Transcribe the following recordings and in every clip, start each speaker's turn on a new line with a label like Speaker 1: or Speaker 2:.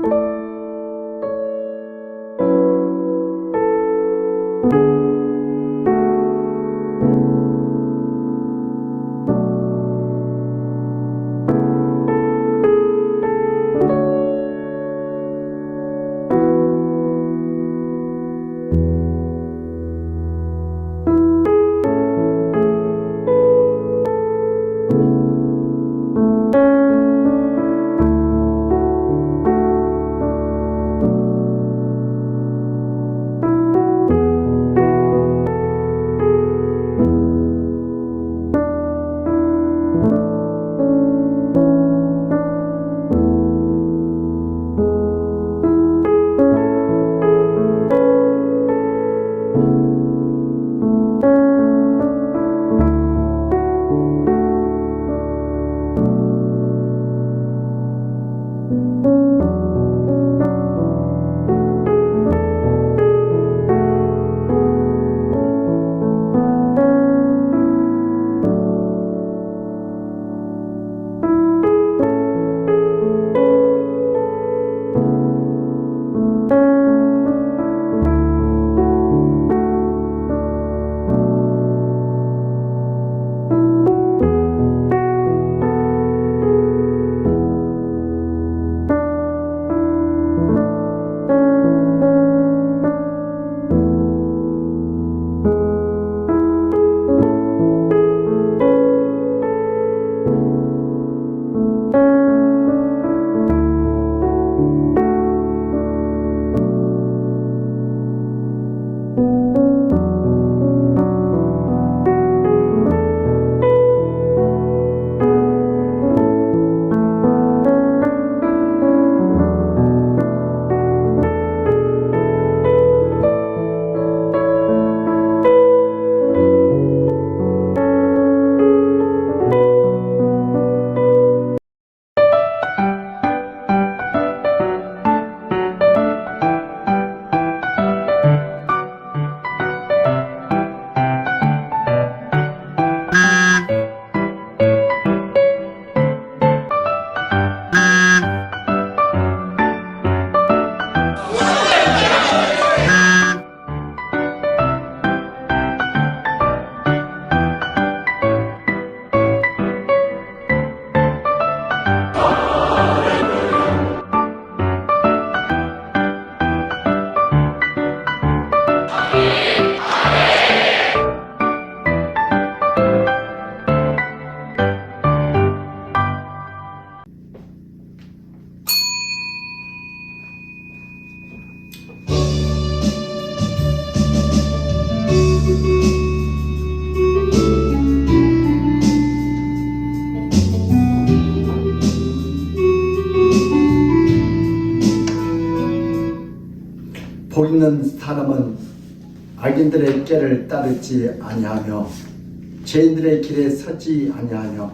Speaker 1: 복 있는 사람은 악인들의 꾀를 따르지 아니하며 죄인들의 길에 서지 아니하며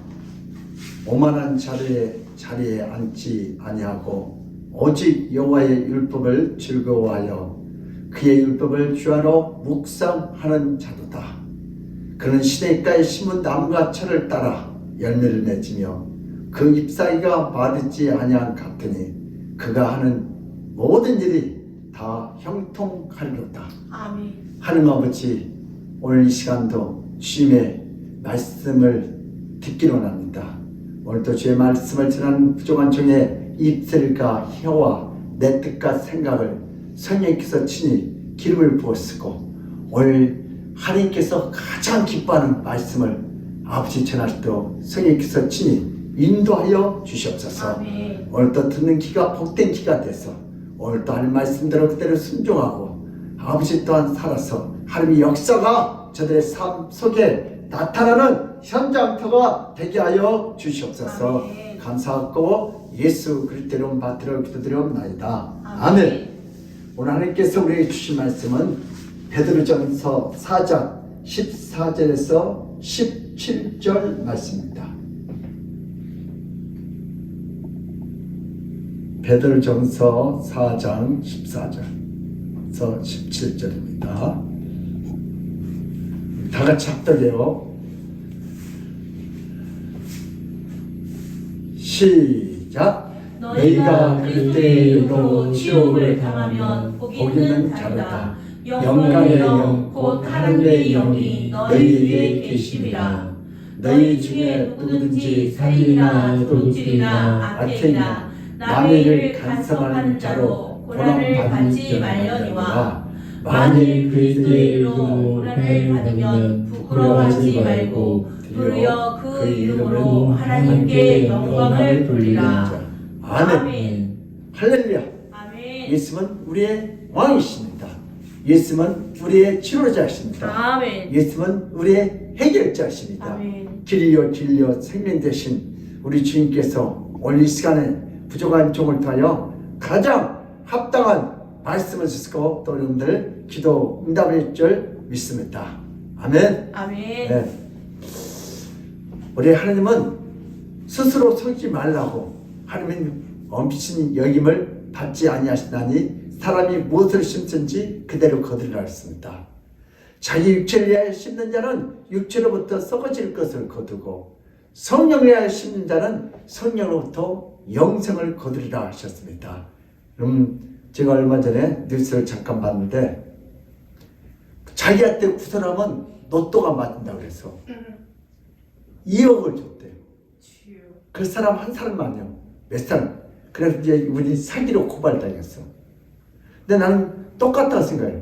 Speaker 1: 오만한 자리에 앉지 아니하고 오직 여호와의 율법을 즐거워하여 그의 율법을 주야로 묵상하는 자도다. 그는 시냇가에 심은 나무가 철을 따라 열매를 맺으며 그 잎사귀가 마르지 아니한 같으니 그가 하는 모든 일이 다 형통하리로다.
Speaker 2: 아멘.
Speaker 1: 하나님 아버지, 오늘 이 시간도 주님의 말씀을 듣기로 합니다. 오늘도 주의 말씀을 전하는 부족한 종의 입술과 혀와 내 뜻과 생각을 성령께서 친히 기름을 부었고 오늘 하나님께서 가장 기뻐하는 말씀을 아버지 전할 때 성령께서 친히 인도하여 주시옵소서.
Speaker 2: 아멘.
Speaker 1: 오늘도 듣는 귀가 복된 귀가 돼서 오늘도 하나님 말씀대로 그대로 순종하고 아버지 또한 살아서 하나님의 역사가 저들의 삶 속에 나타나는 현장터가 되게 하여 주시옵소서.
Speaker 2: 아멘.
Speaker 1: 감사하고 예수 그리스도로 받들어 기도드리옵나이다. 아멘. 오늘 하나님께서 우리에게 주신 말씀은 베드로전서 4장 14절에서 17절 말씀입니다. 베드로전서 4장 14절에서 17절입니다. 다 같이 합독해요. 시작.
Speaker 2: 너희가 그리스도의 이름으로 치욕을 당하면 복있는 자로다. 영광의 영 곧 하나님의 영이 너희 위에 계심이라. 너희 중에 누구든지 살인이나 도둑질이나 악행이나 남의 일을 간섭하는 자로 고난을 받지 말려니와 만일 그리스도의 이름으로 고난을 받으면 부끄러워하지 말고 도리어 그 이름으로 하나님께 영광을 돌리라.
Speaker 1: 아멘. 할렐루야.
Speaker 2: 아멘.
Speaker 1: 예수는 우리의 왕이십니다. 예수는 우리의 치료자이십니다.
Speaker 2: 아멘.
Speaker 1: 예수는 우리의 해결자이십니다.
Speaker 2: 아멘.
Speaker 1: 길이요 진리요 생명 되신 우리 주님께서 오늘 이 시간에 부족한 종을 통하여 가장 합당한 말씀을 주시고 또 여러분들 기도 응답할 줄 믿습니다. 아멘.
Speaker 2: 아멘.
Speaker 1: 네. 우리 하나님은 스스로 속지 말라고 하나님은 엄피신 여김을 받지 아니하시나니 사람이 무엇을 심든지 그대로 거두리라 했습니다. 자기 육체를 위하여 심는 자는 육체로부터 썩어질 것을 거두고 성령을 위하여 심는 자는 성령으로부터 영생을 거두리라 하셨습니다. 제가 얼마 전에 뉴스를 잠깐 봤는데 자기한테 구설하면 로또가 맞는다고 그래서 2억을 줬대요. 그 사람 한 사람만요. 몇 사람. 그래서 이제 우리 사기로 고발당했어. 근데 나는 똑같다고 생각해요.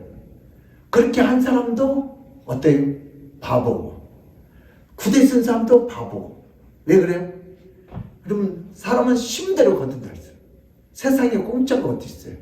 Speaker 1: 그렇게 한 사람도 어때요? 바보고. 구대 쓴 사람도 바보고. 왜 그래요? 그러면 사람은 심대로 거둔다 했어요. 세상에 공짜가 어디 있어요?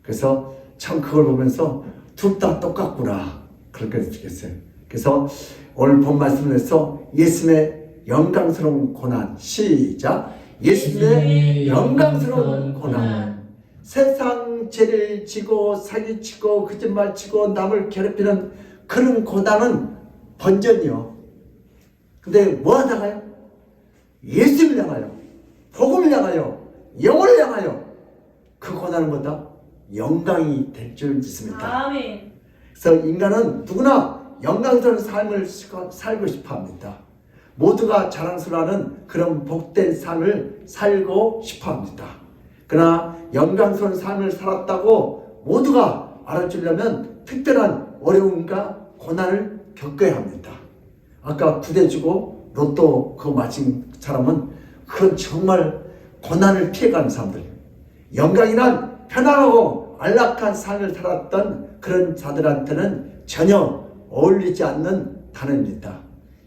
Speaker 1: 그래서 참 그걸 보면서 둘 다 똑같구나. 그렇게 느꼈어요. 그래서 오늘 본 말씀을 해서 예수님의 영광스러운 고난. 시작. 예수님의 영광스러운 고난. 세상 죄를 지고 사기치고 거짓말치고 남을 괴롭히는 그런 고난은 번전이요. 근데 뭐 하다가요? 예수님을 향하여, 복음을 향하여, 영혼을 향하여 그 고난은 뭐다? 영광이 될 줄 믿습니다.
Speaker 2: 아멘.
Speaker 1: 그래서 인간은 누구나 영광스러운 삶을 살고 싶어 합니다. 모두가 자랑스러워하는 그런 복된 삶을 살고 싶어 합니다. 그러나 영광스러운 삶을 살았다고 모두가 알아주려면 특별한 어려움과 고난을 겪어야 합니다. 아까 부대 주고 로또 그거 맞힌 사람은 그건 정말 고난을 피해가는 사람들. 영광이란 편안하고 안락한 삶을 살았던 그런 자들한테는 전혀 어울리지 않는 단어입니다.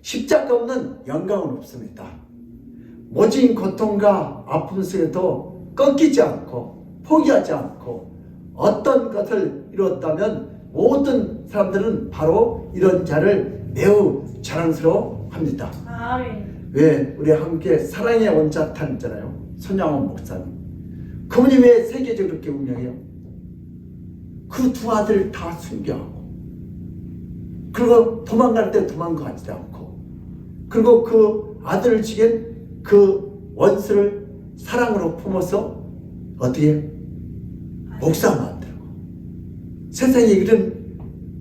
Speaker 1: 십자가 없는 영광은 없습니다. 모진 고통과 아픔 속에도 꺾이지 않고 포기하지 않고 어떤 것을 이뤘다면 모든 사람들은 바로 이런 자를 매우 자랑스러워합니다.
Speaker 2: 아멘.
Speaker 1: 왜 우리 함께 사랑의 원자탄 있잖아요. 손양원 목사님. 그분이 왜 세계적으로 그렇게 유명해요? 그 두 아들 다 순교하고 그리고 도망갈 때 도망가지 않고 그리고 그 아들을 죽인 그 원수를 사랑으로 품어서 어떻게 목사 만들고 세상에 이런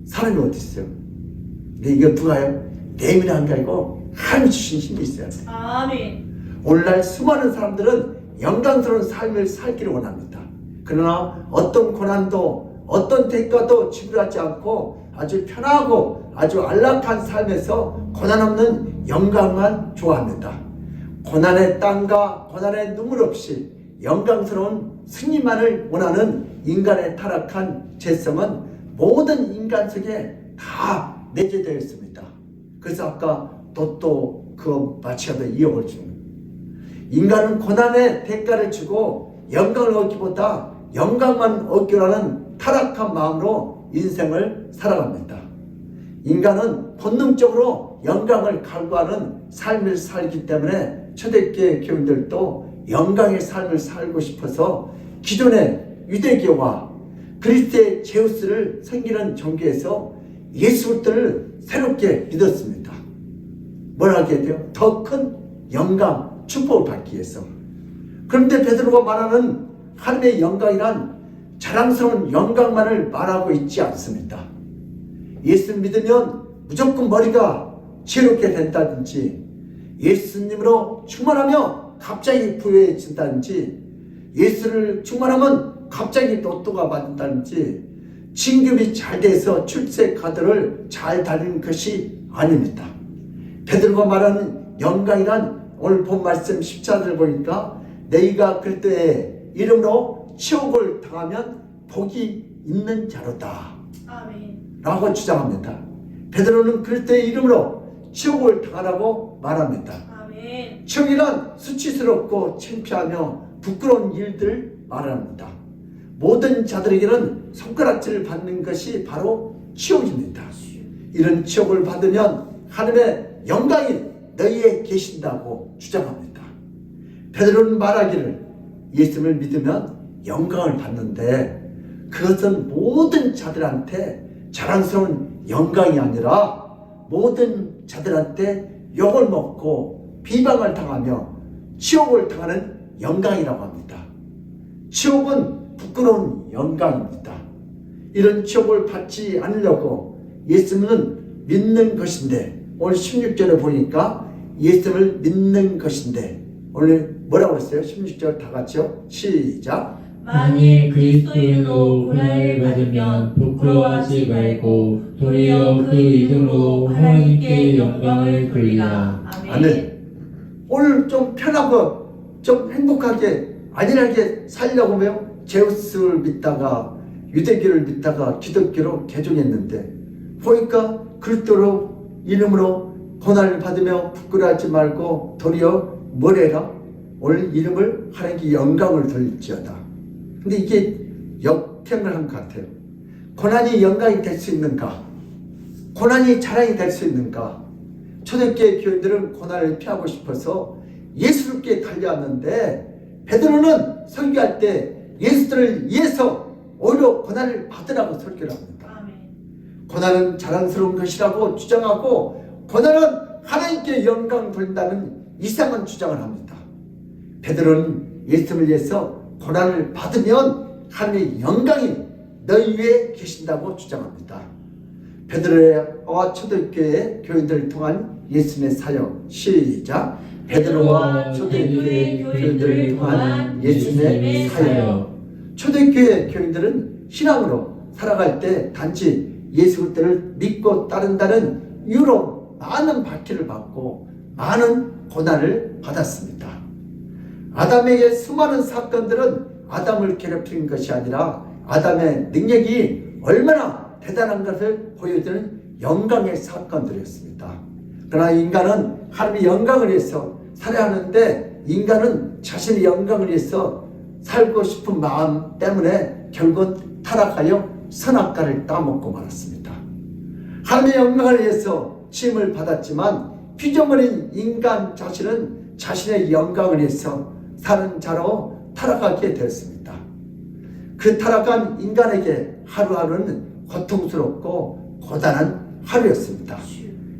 Speaker 1: 사람이 어디 있어요? 근데 이거 누가요? 내면한 게 아니고 하나님 주신 힘이 있어야 돼요.
Speaker 2: 아멘.
Speaker 1: 오늘날 수많은 사람들은 영광스러운 삶을 살기를 원합니다. 그러나 어떤 고난도 어떤 대가도 지불하지 않고 아주 편하고 아주 안락한 삶에서 고난 없는 영광만 좋아합니다. 고난의 땀과 고난의 눈물 없이 영광스러운 승리만을 원하는 인간의 타락한 죄성은 모든 인간 속에 다 내재되어 있습니다. 그래서 아까 또 그 마치가도 2억을 주는 거예요. 인간은 고난의 대가를 주고 영광을 얻기보다 영광만 얻기라는 타락한 마음으로 인생을 살아갑니다. 인간은 본능적으로 영광을 갈구하는 삶을 살기 때문에 초대교회 교인들도 영광의 삶을 살고 싶어서 기존의 유대교와 그리스도의 제우스를 섬기는 종교에서 예수를 새롭게 믿었습니다. 뭘 하게 돼요? 더 큰 영광, 축복을 받기 위해서. 그런데 베드로가 말하는 하나님의 영광이란 자랑스러운 영광만을 말하고 있지 않습니다. 예수 믿으면 무조건 머리가 지혜롭게 된다든지 예수님으로 충만하며 갑자기 부유해진다든지 예수를 충만하면 갑자기 로또가 받는다든지 진급이 잘 돼서 출세 카드를 잘 달리는 것이 아닙니다. 베드로가 말하는 영광이란 오늘 본 말씀 14절 보니까 너희가 그리스도의 이름으로 치욕을 당하면 복이 있는 자로다
Speaker 2: 아멘.
Speaker 1: 라고 주장합니다. 베드로는 그리스도의 이름으로 치욕을 당하라고 말합니다.
Speaker 2: 아멘.
Speaker 1: 치욕이란 수치스럽고 창피하며 부끄러운 일들을 말합니다. 모든 자들에게는 손가락질을 받는 것이 바로 치욕입니다. 이런 치욕을 받으면 하늘의 영광이 너희에 계신다고 주장합니다. 베드로는 말하기를 예수를 믿으면 영광을 받는데 그것은 모든 자들한테 자랑스러운 영광이 아니라 모든 자들한테 욕을 먹고 비방을 당하며 치욕을 당하는 영광이라고 합니다. 치욕은 부끄러운 영광입니다. 이런 치욕을 받지 않으려고 예수님은 믿는 것인데 오늘 16절에 보니까 예수님을 믿는 것인데 오늘 뭐라고 했어요? 16절 다 같이요. 시작.
Speaker 2: 만일 그리스도인으로 고난을 받으면 부끄러워하지 말고 도리어 그 이름으로 하나님께 영광을 돌리라.
Speaker 1: 아멘. 오늘 좀 편하고 좀 행복하게 안일하게 살려고 하면 제우스를 믿다가 유대교를 믿다가 기독교로 개종했는데 보니까 그리스도로 이름으로 고난을 받으며 부끄러워하지 말고 도리어 뭐래라? 오늘 이름을 하나님께 영광을 돌릴지어다. 근데 이게 역행을 한 것 같아요. 고난이 영광이 될 수 있는가? 고난이 자랑이 될 수 있는가? 초대교회 교인들은 고난을 피하고 싶어서 예수롭게 달려왔는데 베드로는 설교할 때 예수들을 위해서 오히려 고난을 받으라고 설교를 합니다.
Speaker 2: 아멘.
Speaker 1: 고난은 자랑스러운 것이라고 주장하고 고난은 하나님께 영광 돌린다는 이상한 주장을 합니다. 베드로는 예수를 위해서 고난을 받으면 하나님의 영광이 너희 위에 계신다고 주장합니다. 베드로와 초대교회 교인들을 통한 예수님의 사역 시작. 베드로와 초대교회 교인들을 통한 예수님의 사역. 초대교회 교인들은 신앙으로 살아갈 때 단지 예수 그리스도를 믿고 따른다는 이유로 많은 박해를 받고 많은 고난을 받았습니다. 아담에게 수많은 사건들은 아담을 괴롭히는 것이 아니라 아담의 능력이 얼마나 대단한 것을 보여주는 영광의 사건들이었습니다. 그러나 인간은 하나님의 영광을 위해서 살아야 하는데 인간은 자신의 영광을 위해서 살고 싶은 마음 때문에 결국은 타락하여 선악과를 따먹고 말았습니다. 하나님의 영광을 위해서 시험을 받았지만 피조물인 인간 자신은 자신의 영광을 위해서 사는 자로 타락하게 되었습니다. 그 타락한 인간에게 하루하루는 고통스럽고 고단한 하루였습니다.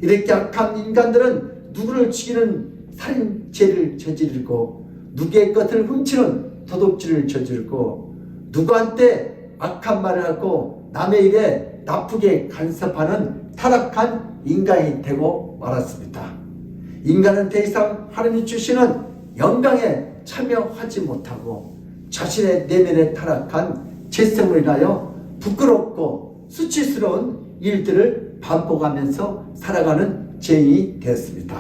Speaker 1: 이렇게 악한 인간들은 누구를 죽이는 살인죄를 저지르고 누구의 것을 훔치는 도둑질을 저지르고 누구한테 악한 말을 하고 남의 일에 나쁘게 간섭하는 타락한 인간이 되고 말았습니다. 인간은 더 이상 하나님이 주시는 영광에 참여하지 못하고 자신의 내면에 타락한 죄성을 인하여 부끄럽고 수치스러운 일들을 반복하면서 살아가는 죄인이 되었습니다.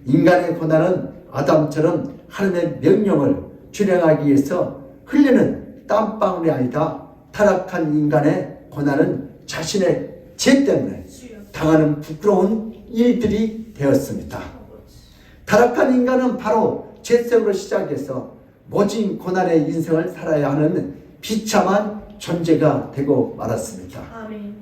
Speaker 1: 인간의 고난은 아담처럼 하나님의 명령을 준행하기 위해서 흘리는 땀방울이 아니다. 타락한 인간의 고난은 자신의 죄 때문에 당하는 부끄러운 일들이 되었습니다. 타락한 인간은 바로 죄성으로 시작해서 모진 고난의 인생을 살아야 하는 비참한 존재가 되고 말았습니다.
Speaker 2: 아멘.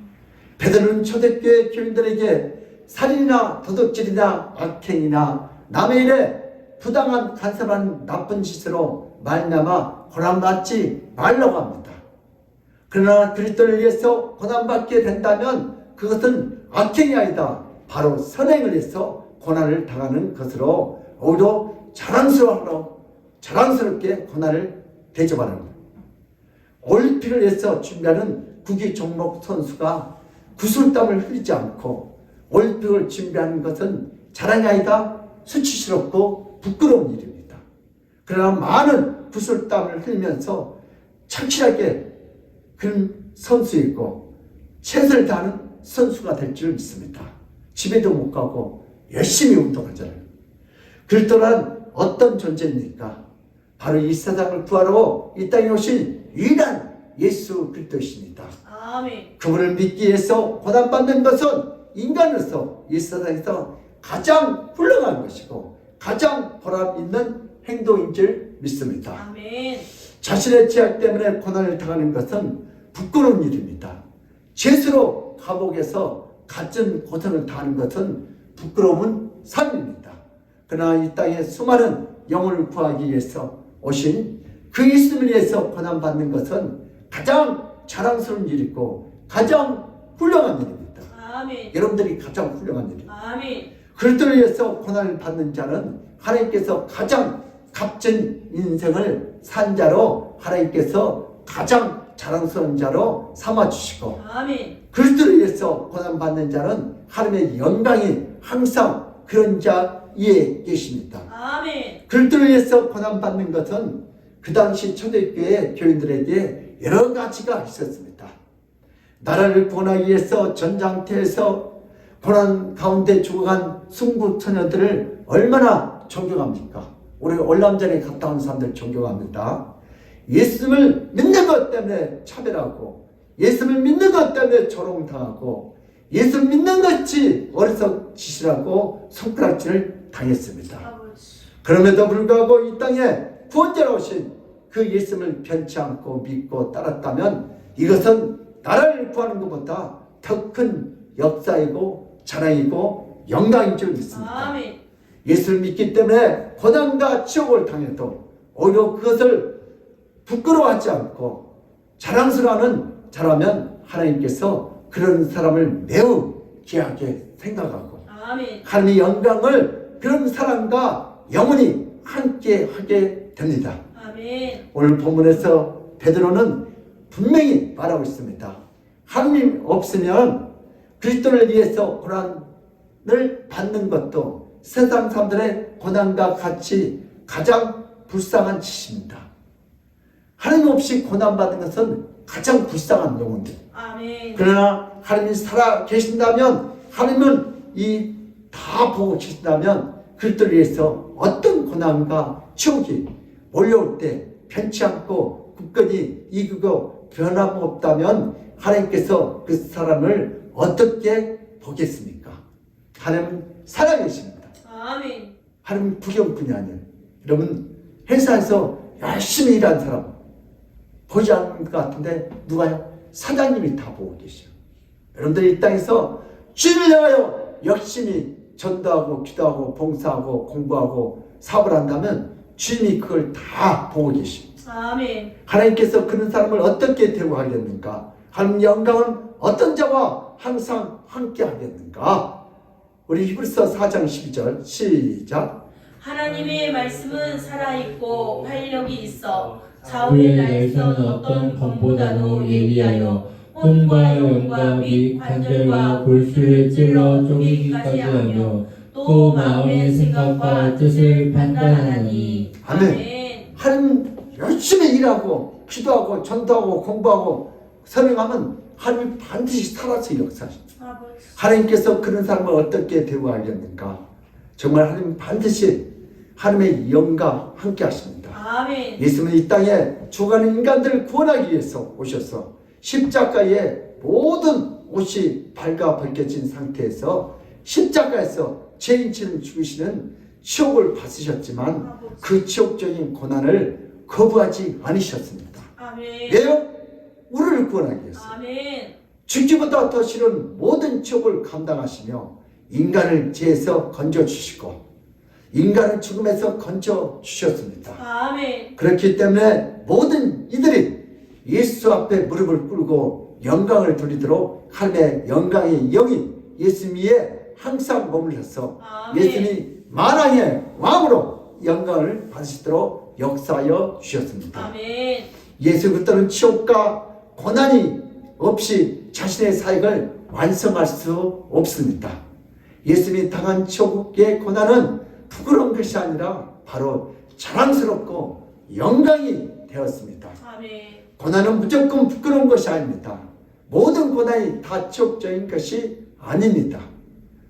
Speaker 1: 베드로는 초대교회 교인들에게 살인이나 도둑질이나 악행이나 남의 일에 부당한 간섭한 나쁜 짓으로 말미암아 고난받지 말라고 합니다. 그러나 그리스도를 위해서 고난받게 된다면 그것은 악행이 아니다. 바로 선행을 해서 고난을 당하는 것으로 오히려 자랑스럽게 고난을 대접하는 것. 올림픽을 위해서 준비하는 구기 종목 선수가 구슬땀을 흘리지 않고 올림픽을 준비하는 것은 자랑이 아니다. 수치스럽고 부끄러운 일입니다. 그러나 많은 구슬땀을 흘리면서 착실하게 그런 선수이고 최선을 다하는 선수가 될 줄 믿습니다. 집에도 못 가고 열심히 운동하잖아요. 그를 떠난 어떤 존재입니까? 바로 이 세상을 구하러 이 땅에 오신 유일한 예수 그리스도이십니다.
Speaker 2: 아멘.
Speaker 1: 그분을 믿기 위해서 고난받는 것은 인간으로서 이 세상에서 가장 훌륭한 것이고 가장 보람 있는 행동인 줄 믿습니다.
Speaker 2: 아멘.
Speaker 1: 자신의 죄악 때문에 고난을 당하는 것은 부끄러운 일입니다. 죄수로 감옥에서 갖은 고통을 당하는 것은 부끄러운 삶입니다. 그러나 이 땅에 수많은 영혼을 구하기 위해서 오신 그 예수님을 위해서 고난받는 것은 가장 자랑스러운 일이고 가장 훌륭한 일입니다.
Speaker 2: 아멘.
Speaker 1: 여러분들이 가장 훌륭한 일입니다.
Speaker 2: 아멘.
Speaker 1: 그들을 위해서 고난을 받는 자는 하나님께서 가장 값진 인생을 산 자로 하나님께서 가장 자랑스러운 자로 삼아주시고
Speaker 2: 아멘.
Speaker 1: 그들을 위해서 고난받는 자는 하나님의 영광이 항상 그런 자 위에 계십니다.
Speaker 2: 아멘.
Speaker 1: 그들을 위해서 고난받는 것은 그 당시 초대교회 교인들에게 여러 가지가 있었습니다. 나라를 구원하기 위해서 전장터에서 고난 가운데 죽어간 순국 처녀들을 얼마나 존경합니까? 우리 월남전에 갔다 온 사람들 존경합니다. 예수님을 믿는 것 때문에 차별하고 예수님을 믿는 것 때문에 조롱당하고 예수를 믿는 것이 어리석 짓이라고 손가락질을 당했습니다.
Speaker 2: 아버지.
Speaker 1: 그럼에도 불구하고 이 땅에 구원자로 오신 그 예수님을 변치 않고 믿고 따랐다면 이것은 나라를 구하는 것보다 더 큰 역사이고 자랑이고 영광인 줄 믿습니다.
Speaker 2: 아멘.
Speaker 1: 예수를 믿기 때문에 고난과 지옥을 당해도 오히려 그것을 부끄러워하지 않고 자랑스러워하는 자라면 하나님께서 그런 사람을 매우 귀하게 생각하고
Speaker 2: 아멘.
Speaker 1: 하나님의 영광을 그런 사람과 영원히 함께 하게 됩니다.
Speaker 2: 아멘.
Speaker 1: 오늘 본문에서 베드로는 분명히 말하고 있습니다. 하나님 없으면 그리스도를 위해서 고난을 받는 것도 세상 사람들의 고난과 같이 가장 불쌍한 짓입니다. 하나님 없이 고난받는 것은 가장 불쌍한 영혼들.
Speaker 2: 아멘.
Speaker 1: 그러나 하나님이 살아 계신다면 하나님은 이 다 보고 계신다면 그들을 위해서 어떤 고난과 치욕이 몰려올 때 변치 않고 굳건히 이기고 변함없다면 하나님께서 그 사람을 어떻게 보겠습니까? 하나님은 살아계십니다.
Speaker 2: 아멘.
Speaker 1: 하나님은 부경뿐이 아니에요. 여러분 회사에서 열심히 일하는 사람 보지 않는 것 같은데 누가요? 사장님이 다 보고 계셔요. 여러분들 이 땅에서 주님을 향하여 열심히 전도하고 기도하고 봉사하고 공부하고 사업을 한다면 주님이 그걸 다 보고 계십니다.
Speaker 2: 아멘.
Speaker 1: 하나님께서 그런 사람을 어떻게 대우하겠는가? 하나님 영광은 어떤 자와 항상 함께 하겠는가? 우리 히브리서 4장 12절 시작.
Speaker 2: 하나님의 말씀은 살아있고 활력이 있어
Speaker 3: 사울의 날선 어떤 검보다도 예리하여 혼과 영과 및 관절과 골수를 찔러 쪼개기까지 하며 또 마음의 생각과 뜻을 판단하니.
Speaker 1: 아멘. 하나님 열심히 일하고 기도하고 전도하고 공부하고 선행하면 하나님 반드시 살아서 역사하십니다.
Speaker 2: 아버지.
Speaker 1: 하나님께서 그런 사람을 어떻게 대우하겠는가? 정말 하나님 반드시 하나님의 영과 함께 하십니다.
Speaker 2: 아멘.
Speaker 1: 예수님은 이 땅에 죽어가는 인간들을 구원하기 위해서 오셔서 십자가에 모든 옷이 밝아 벗겨진 상태에서 십자가에서 죄인처럼 죽으시는 치욕을 받으셨지만 그 치욕적인 고난을 거부하지 않으셨습니다.
Speaker 2: 아멘.
Speaker 1: 왜요? 우리를 구원하기 위해서.
Speaker 2: 아멘.
Speaker 1: 죽기보다 더 싫은 모든 치욕을 감당하시며 인간을 죄에서 건져주시고 인간을 죽음에서 건져주셨습니다.
Speaker 2: 아멘.
Speaker 1: 그렇기 때문에 모든 이들이 예수 앞에 무릎을 꿇고 영광을 돌리도록 하나님의 영광의 영이 예수님 위에 항상 머물러서
Speaker 2: 아멘.
Speaker 1: 예수님이 만왕의 왕으로 영광을 받으시도록 역사하여 주셨습니다.
Speaker 2: 아멘.
Speaker 1: 예수 그리스도는 치욕과 고난이 없이 자신의 사역을 완성할 수 없습니다. 예수님이 당한 치욕의 고난은 부끄러운 것이 아니라 바로 자랑스럽고 영광이 되었습니다.
Speaker 2: 아멘.
Speaker 1: 고난은 무조건 부끄러운 것이 아닙니다. 모든 고난이 다 치욕적인 것이 아닙니다.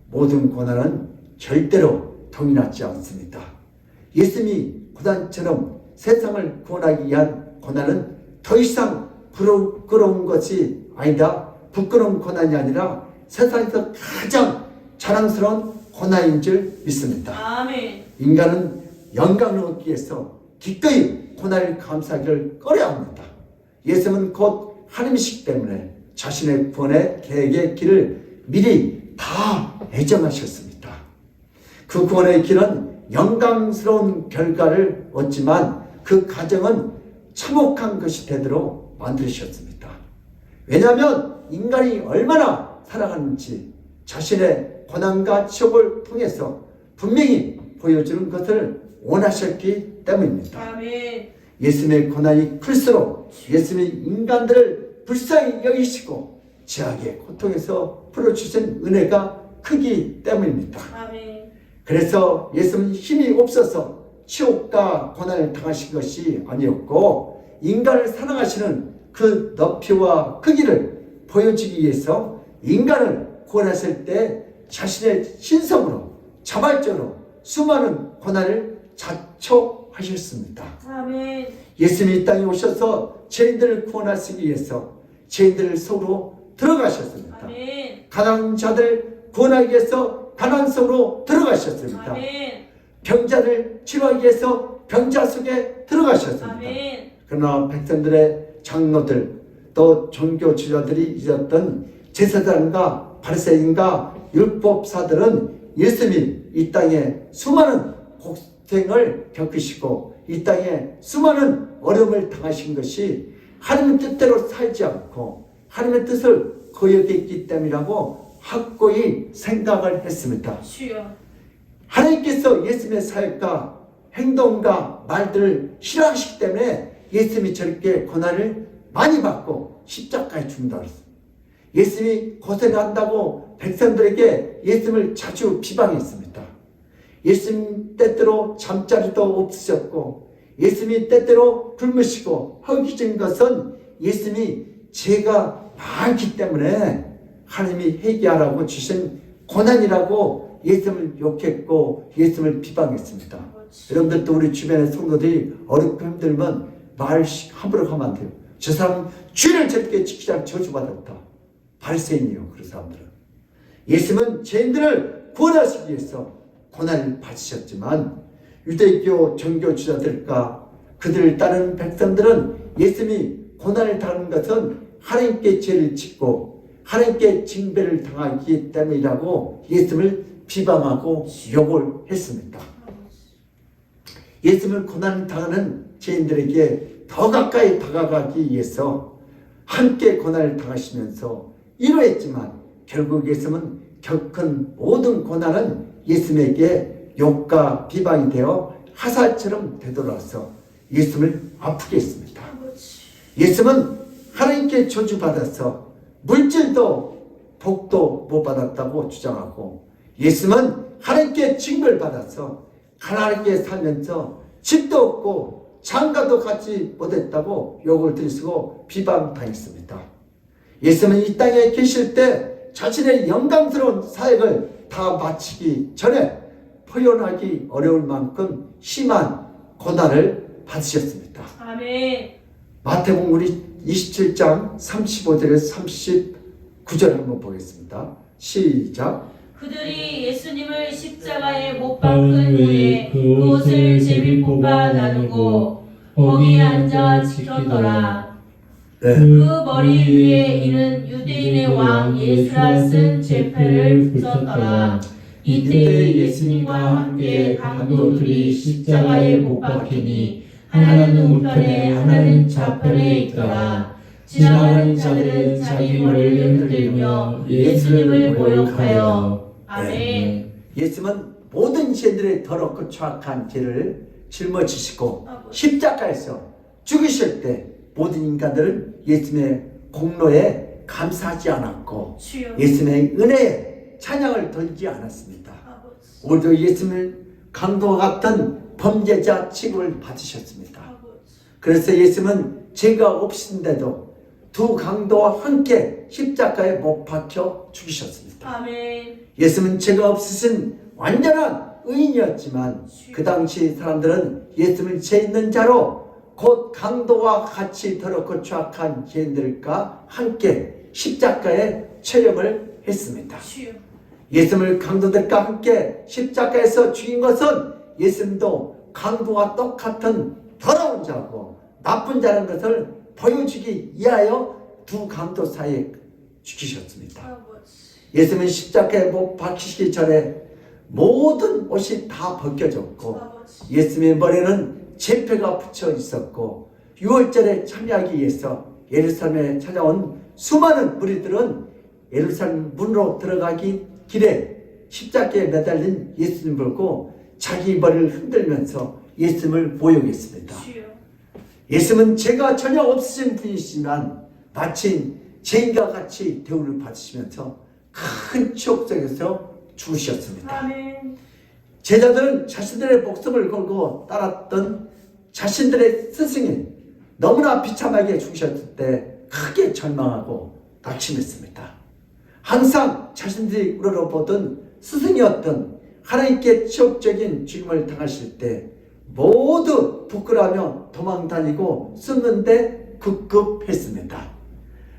Speaker 1: 모든 고난은 절대로 동일하지 않습니다. 예수님이 고난처럼 세상을 구원하기 위한 고난은 더 이상 부끄러운 것이 아니다. 부끄러운 고난이 아니라 세상에서 가장 자랑스러운 고난인 줄 믿습니다.
Speaker 2: 아멘.
Speaker 1: 인간은 영광을 얻기 위해서 기꺼이 고난을 감수하기를 꺼려합니다. 예수님은 곧 하나님이시기 때문에 자신의 구원의 계획의 길을 미리 다 예정하셨습니다. 그 구원의 길은 영광스러운 결과를 얻지만 그 과정은 참혹한 것이 되도록 만드셨습니다. 왜냐하면 인간이 얼마나 살아가는지 자신의 고난과 치욕을 통해서 분명히 보여주는 것을 원하셨기 때문입니다.
Speaker 2: 아멘.
Speaker 1: 예수님의 고난이 클수록 예수님이 인간들을 불쌍히 여기시고 죄악의 고통에서 풀어주신 은혜가 크기 때문입니다.
Speaker 2: 아멘.
Speaker 1: 그래서 예수님은 힘이 없어서 치욕과 고난을 당하신 것이 아니었고 인간을 사랑하시는 그 높이와 크기를 보여주기 위해서 인간을 구원하실 때 자신의 신성으로 자발적으로 수많은 고난을 자초하셨습니다.
Speaker 2: 아멘.
Speaker 1: 예수님이 이 땅에 오셔서 죄인들을 구원하시기 위해서 죄인들을 속으로 들어가셨습니다.
Speaker 2: 아멘.
Speaker 1: 가난한 자들 구원하기 위해서 가난 속으로 들어가셨습니다.
Speaker 2: 아멘.
Speaker 1: 병자를 치료하기 위해서 병자 속에 들어가셨습니다.
Speaker 2: 아멘.
Speaker 1: 그러나 백성들의 장로들 또 종교 지도자들이 있었던 제사장과 바리새인과 율법사들은 예수님이 이 땅에 수많은 고생을 겪으시고 이 땅에 수많은 어려움을 당하신 것이 하나님의 뜻대로 살지 않고 하나님의 뜻을 거역했기 때문이라고 확고히 생각을 했습니다.
Speaker 2: 주여.
Speaker 1: 하나님께서 예수님의 사역과 행동과 말들을 싫어하시기 때문에 예수님이 저렇게 고난을 많이 받고 십자가에 죽는다고 했습니다. 예수님이 고생한다고 백성들에게 예수님을 자주 비방했습니다. 예수님 때때로 잠자리도 없으셨고 예수님이 때때로 굶으시고 허기진 것은 예수님이 죄가 많기 때문에 하나님이 회개하라고 주신 고난이라고 예수님을 욕했고 예수님을 비방했습니다. 여러분들도 우리 주변의 성도들이 어렵고 힘들면 말 함부로 하면 안 돼요. 저 사람은 죄를 저렇게 지키지 않고 저주받았다. 바리새인이요, 그 사람들은. 예수님은 죄인들을 구원하시기 위해서 고난을 받으셨지만 유대교 종교 지도자들과 그들을 따르는 백성들은 예수님이 고난을 당하는 것은 하나님께 죄를 짓고 하나님께 징배를 당하기 때문이라고 예수님을 비방하고 욕을 했습니다. 예수님을 고난을 당하는 죄인들에게 더 가까이 다가가기 위해서 함께 고난을 당하시면서 이루했지만 결국 예수님은 겪은 모든 고난은 예수님에게 욕과 비방이 되어 화살처럼 되돌아서 예수님을 아프게 했습니다. 예수님은 하나님께 저주받아서 물질도 복도 못 받았다고 주장하고 예수님은 하나님께 징벌 받아서 가난하게 살면서 집도 없고 장가도 갖지 못했다고 욕을 들으시고 비방당했습니다. 예수님은 이 땅에 계실 때 자신의 영광스러운 사역을 다 마치기 전에 표현하기 어려울 만큼 심한 고난을 받으셨습니다.
Speaker 2: 아멘.
Speaker 1: 마태복음 우리 27장 35절에서 39절 한번 보겠습니다. 시작.
Speaker 2: 그들이 예수님을 십자가에 못 박은 후에 그 옷을 제비뽑아 나누고 거기에 앉아 지키더라.
Speaker 1: 네.
Speaker 2: 그 머리 위에 이는 유대인의 왕 예수라 쓴 제패를 붙였더라. 이때 예수님과 함께 강도들이 십자가에 못 박히니 하나는 우편에 하나는 좌편에 있더라. 지나가는 자들은 자기 머리를 흔들며 예수님을 모욕하여 아멘.
Speaker 1: 예수님은 모든 죄인들의 더럽고 추악한 죄를 짊어지시고 십자가에서 죽으실 때 모든 인간들은 예수님의 공로에 감사하지 않았고
Speaker 2: 주여.
Speaker 1: 예수님의 은혜에 찬양을 던지지 않았습니다. 오히려 예수님을 강도와 같은 범죄자 취급을 받으셨습니다. 그래서 예수님은 죄가 없으신데도 두 강도와 함께 십자가에 못 박혀 죽으셨습니다.
Speaker 2: 아멘.
Speaker 1: 예수님은 죄가 없으신 완전한 의인이었지만 그 당시 사람들은 예수님을 죄 있는 자로 곧 강도와 같이 더럽고 추악한 죄인들과 함께 십자가에 처형을 했습니다.
Speaker 2: 주여.
Speaker 1: 예수님을 강도들과 함께 십자가에서 죽인 것은 예수님도 강도와 똑같은 더러운 자고 나쁜 자라는 것을 보여주기 위하여 두 강도 사이에 죽이셨습니다.
Speaker 2: 아버지.
Speaker 1: 예수님은 십자가에 못 박히시기 전에 모든 옷이 다 벗겨졌고
Speaker 2: 아버지.
Speaker 1: 예수님의 머리는 제표가 붙여 있었고 유월절에 참여하기 위해서 예루살렘에 찾아온 수많은 무리들은 예루살렘 문으로 들어가기 길에 십자가에 매달린 예수님을 보고 자기 머리를 흔들면서 예수님을 모욕했습니다.
Speaker 2: 주여.
Speaker 1: 예수님은 죄가 전혀 없으신 분이시지만 마치 죄인과 같이 대우를 받으시면서 큰 추억 속에서 죽으셨습니다.
Speaker 2: 아멘.
Speaker 1: 제자들은 자신들의 목숨을 걸고 따랐던 자신들의 스승이 너무나 비참하게 죽으셨을 때 크게 절망하고 낙심했습니다. 항상 자신들이 우러러보던 스승이었던 하나님께 치욕적인 죽임을 당하실 때 모두 부끄러워하며 도망다니고 숨는데 급급했습니다.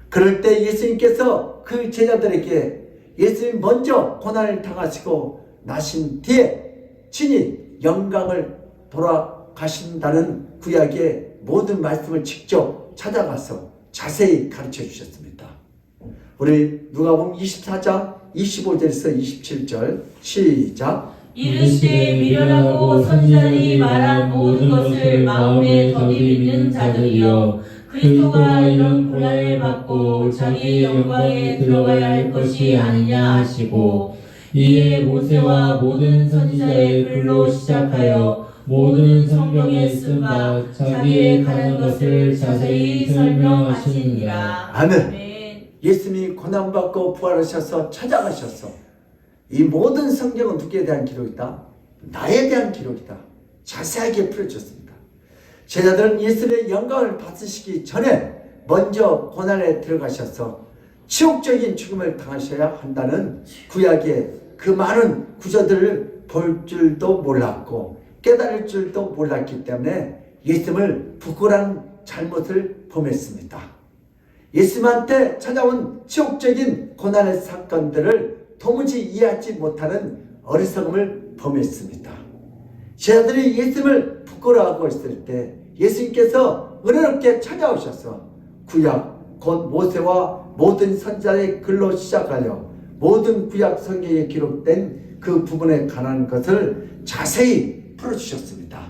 Speaker 1: 그럴 때 예수님께서 그 제자들에게 예수님 먼저 고난을 당하시고 나신 뒤에 친히 영광을 돌아가신다는 구약의 모든 말씀을 직접 찾아가서 자세히 가르쳐 주셨습니다. 우리 누가복음 24장 25절에서 27절 시작.
Speaker 2: 이르시되 미련하고 선지자들이 말한 모든 것을 마음에 더디 믿는 자들이여 그리스도가 이런 고난을 받고 자기의 영광에 들어가야 할 것이 아니냐 하시고 이에 모세와 모든 선지자의 글로 시작하여 모든 성경에 쓴 바 자기의 가는 것을 자세히 설명하시니라.
Speaker 1: 아멘. 예수님이 고난받고 부활하셔서 찾아가셔서 이 모든 성경은 누구에 대한 기록이다? 나에 대한 기록이다. 자세하게 풀어줬습니다. 제자들은 예수님의 영광을 받으시기 전에 먼저 고난에 들어가셔서 치욕적인 죽음을 당하셔야 한다는 구약의 그 많은 구절들을 볼 줄도 몰랐고 깨달을 줄도 몰랐기 때문에 예수님을 부끄러운 잘못을 범했습니다. 예수님한테 찾아온 치욕적인 고난의 사건들을 도무지 이해하지 못하는 어리석음을 범했습니다. 제자들이 예수님을 부끄러워하고 있을 때 예수님께서 은혜롭게 찾아오셔서 구약 곧 모세와 모든 선지자의 글로 시작하여 모든 구약 성경에 기록된 그 부분에 관한 것을 자세히 풀어주셨습니다.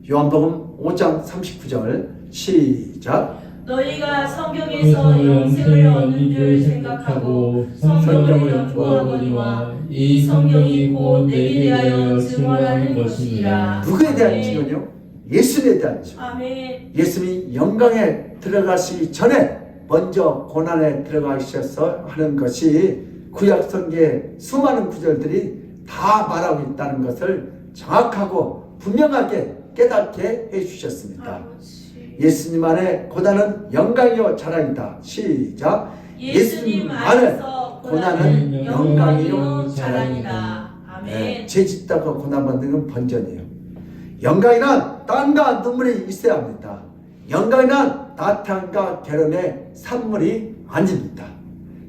Speaker 1: 요한복음 5장 39절 시작.
Speaker 2: 너희가 성경에서 영생을 얻는 줄 생각하고 성경을 연구하거니와 이 성경이 곧 내게 대하여 증언하는 것이니라.
Speaker 1: 누구에 대한 증언이요? 예수님에 대한 증언.
Speaker 2: 아멘.
Speaker 1: 예수님이 영광에 들어가시기 전에 먼저 고난에 들어가셔서 하는 것이 구약 성경의 수많은 구절들이 다 말하고 있다는 것을 정확하고 분명하게 깨닫게 해주셨습니다.
Speaker 2: 아버지.
Speaker 1: 예수님 안에 고난은 영광이요 자랑이다. 시작.
Speaker 2: 예수님 안에서 고난은 영광이요 자랑이다. 아멘.
Speaker 1: 네, 죄 짓다가 고난받는 건 번전이에요. 영광이란 땀과 눈물이 있어야 합니다. 영광이란 나탕과 결혼의 산물이 아닙니다.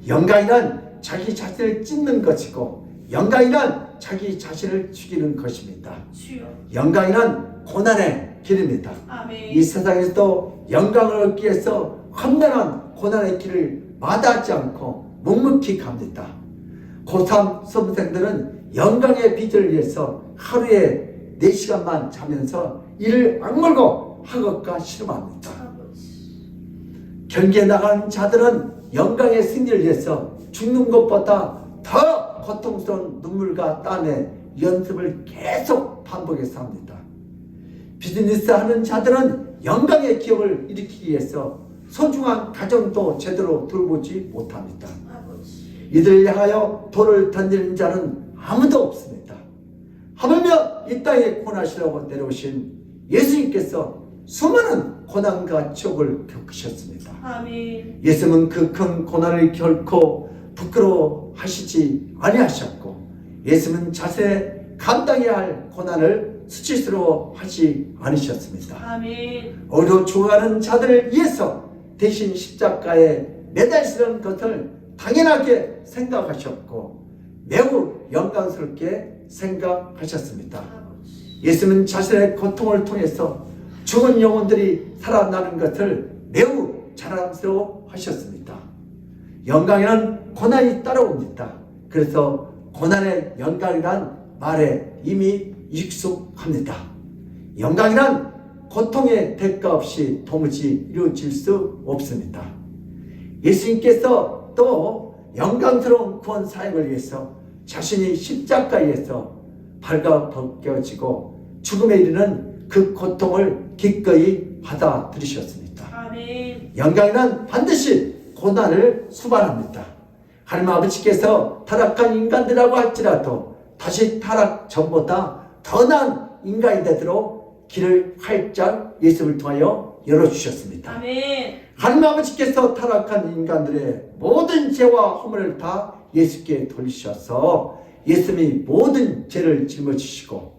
Speaker 1: 영광이란 자기 자신을 찢는 것이고 영광이란 자기 자신을 죽이는 것입니다.
Speaker 2: 주여.
Speaker 1: 영광이란 고난의 길입니다.
Speaker 2: 아멘.
Speaker 1: 이 세상에서도 영광을 얻기 위해서 험난한 고난의 길을 마다하지 않고 묵묵히 갑니다. 고3 수험생들은 영광의 빚을 위해서 하루에 4시간만 자면서 이를 악물고 학업과 실험합니다.
Speaker 2: 아버지.
Speaker 1: 경기에 나가는 자들은 영광의 승리를 위해서 죽는 것보다 더 고통스러운 눈물과 땀에 연습을 계속 반복해서 합니다. 비즈니스 하는 자들은 영광의 기업을 일으키기 위해서 소중한 가정도 제대로 돌보지 못합니다.
Speaker 2: 아버지.
Speaker 1: 이들을 향하여 돌을 던지는 자는 아무도 없습니다. 하물며 이 땅에 고난하시려고 내려오신 예수님께서 수많은 고난과 지옥을 겪으셨습니다.
Speaker 2: 아멘.
Speaker 1: 예수님은 그 큰 고난을 결코 부끄러워하시지 아니하셨고 예수님은 자신의 감당해야 할 고난을 수치스러워하지 않으셨습니다.
Speaker 2: 아멘.
Speaker 1: 오히려 죽어가는 자들을 위해서 대신 십자가에 매달리는 것을 당연하게 생각하셨고 매우 영광스럽게 생각하셨습니다. 예수님은 자신의 고통을 통해서 죽은 영혼들이 살아나는 것을 매우 자랑스러워 하셨습니다. 영광에는 고난이 따라옵니다. 그래서 고난의 영광이란 말에 이미 익숙합니다. 영광이란 고통의 대가 없이 도무지 이루어질 수 없습니다. 예수님께서 또 영광스러운 구원 사역을 위해서 자신이 십자가에서 발가벗겨지고 죽음에 이르는 그 고통을 기꺼이 받아들이셨습니다.
Speaker 2: 아멘.
Speaker 1: 영광이란 반드시 고난을 수반합니다. 하나님 아버지께서 타락한 인간들이라고 할지라도 다시 타락 전보다 더 나은 인간이 되도록 길을 활짝 예수를 통하여 열어주셨습니다.
Speaker 2: 아멘.
Speaker 1: 하나님 아버지께서 타락한 인간들의 모든 죄와 허물을 다 예수께 돌리셔서 예수님이 모든 죄를 짊어지시고